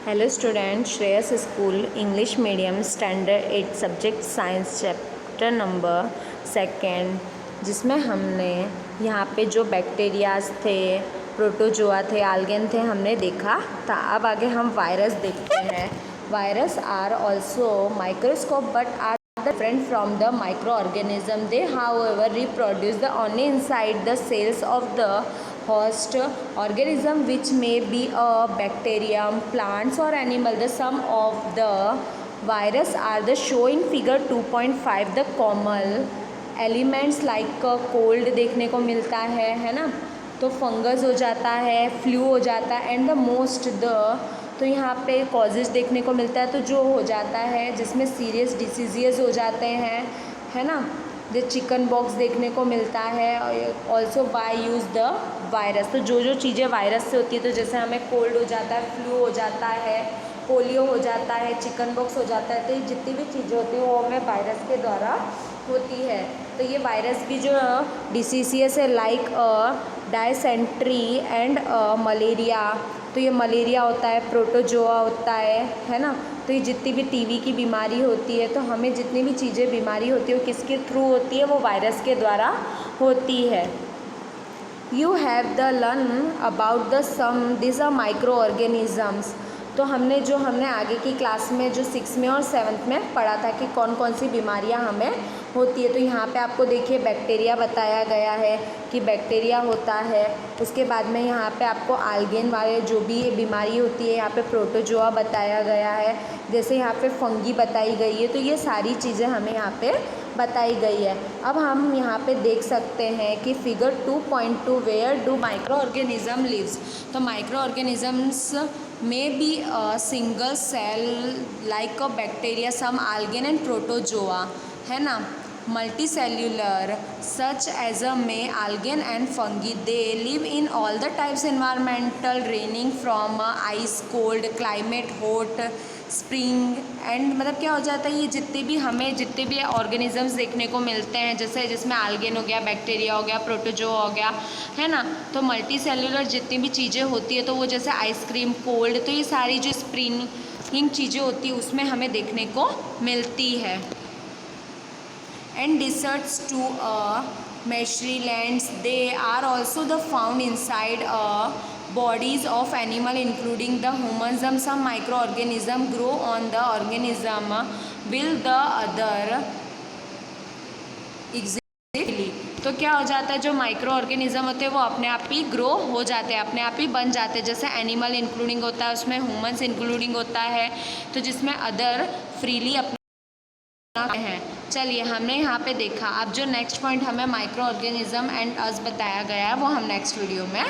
Hello student, Shreyas school English medium standard 8 subject science chapter number 2, जिसमें हमने यहाँ पे जो बैक्टीरियाज थे, प्रोटोजोआ थे, आल्गेन थे, हमने देखा था। अब आगे हम वायरस देखते हैं। Virus are also microscope but are different from the microorganism. They however reproduce the only inside the cells of the host organism, which may be a bacterium, plants or animal. The sum of the virus are the shown in figure 2.5. The common elements like cold देखने को मिलता है ना, तो fungus हो जाता है, flu हो जाता है, एंड द मोस्ट द तो यहाँ पे कॉजेज देखने को मिलता है, तो जो हो जाता है जिसमें सीरियस डिसीजेस हो जाते हैं, है ना। जो चिकन बॉक्स देखने को मिलता है, also by use the virus. तो जो चीज़ें वायरस से होती है, तो जैसे हमें कोल्ड हो जाता है, फ्लू हो जाता है, पोलियो हो जाता है, चिकन बॉक्स हो जाता है, तो ये जितनी भी चीज़ें होती हैं वो हमें वायरस के द्वारा होती है। तो ये वायरस की जो डिसीजेस है लाइक डायसेंट्री एंड मलेरिया, तो ये मलेरिया होता है, प्रोटोजोआ होता है ना। तो ये जितनी भी टीबी की बीमारी होती है, तो हमें जितनी भी चीज़ें बीमारी होती है वो किसके थ्रू होती है, वो वायरस के द्वारा होती है। You have the learn about the some this are microorganisms. तो हमने आगे की क्लास में जो 6 में और 7th में पढ़ा था कि कौन कौन सी बीमारियां हमें होती है। तो यहाँ पे आपको देखिए बैक्टीरिया बताया गया है कि बैक्टीरिया होता है। उसके बाद में यहाँ पे आपको आल्गेन वाले जो भी बीमारी होती है, यहाँ पे प्रोटोजोआ बताया गया है, जैसे यहाँ पे फंगी बताई गई है। तो ये सारी चीज़ें हमें यहाँ पे बताई गई है। अब हम यहाँ पे देख सकते हैं कि figure 2.2 where do microorganism lives. तो माइक्रो ऑर्गेनिजम्स में be a single cell like a bacteria, some algae and protozoa, है ना। Multicellular such as a may algae and fungi, they live in all the types environmental raining from ice cold climate hot spring and, मतलब क्या हो जाता है, ये जितने भी ऑर्गेनिजम्स देखने को मिलते हैं, जैसे जिसमें आल्गेन हो गया, बैक्टीरिया हो गया, प्रोटोजोआ हो गया, है ना। तो मल्टी जितनी भी चीज़ें होती है, तो वो जैसे आइसक्रीम, कोल्ड, तो ये सारी जो स्प्रिंग चीज़ें होती है उसमें हमें देखने को मिलती है। एंड डिसर्ट्स टू मेशरी lands, they are also the found inside bodies of animal including the humans. Some microorganism grow on the organism will the other exactly। तो क्या हो जाता है, जो माइक्रो ऑर्गेनिज्म होते हैं वो अपने आप ही ग्रो हो जाते हैं, अपने आप ही बन जाते हैं। जैसे एनिमल इंक्लूडिंग होता है, उसमें ह्यूमंस इंक्लूडिंग होता है, तो जिसमें अदर फ्रीली अपना है। चलिए हमने यहाँ पे देखा। अब जो नेक्स्ट पॉइंट हमें माइक्रो ऑर्गेनिज्म एंड अस बताया गया है वो हम नेक्स्ट वीडियो में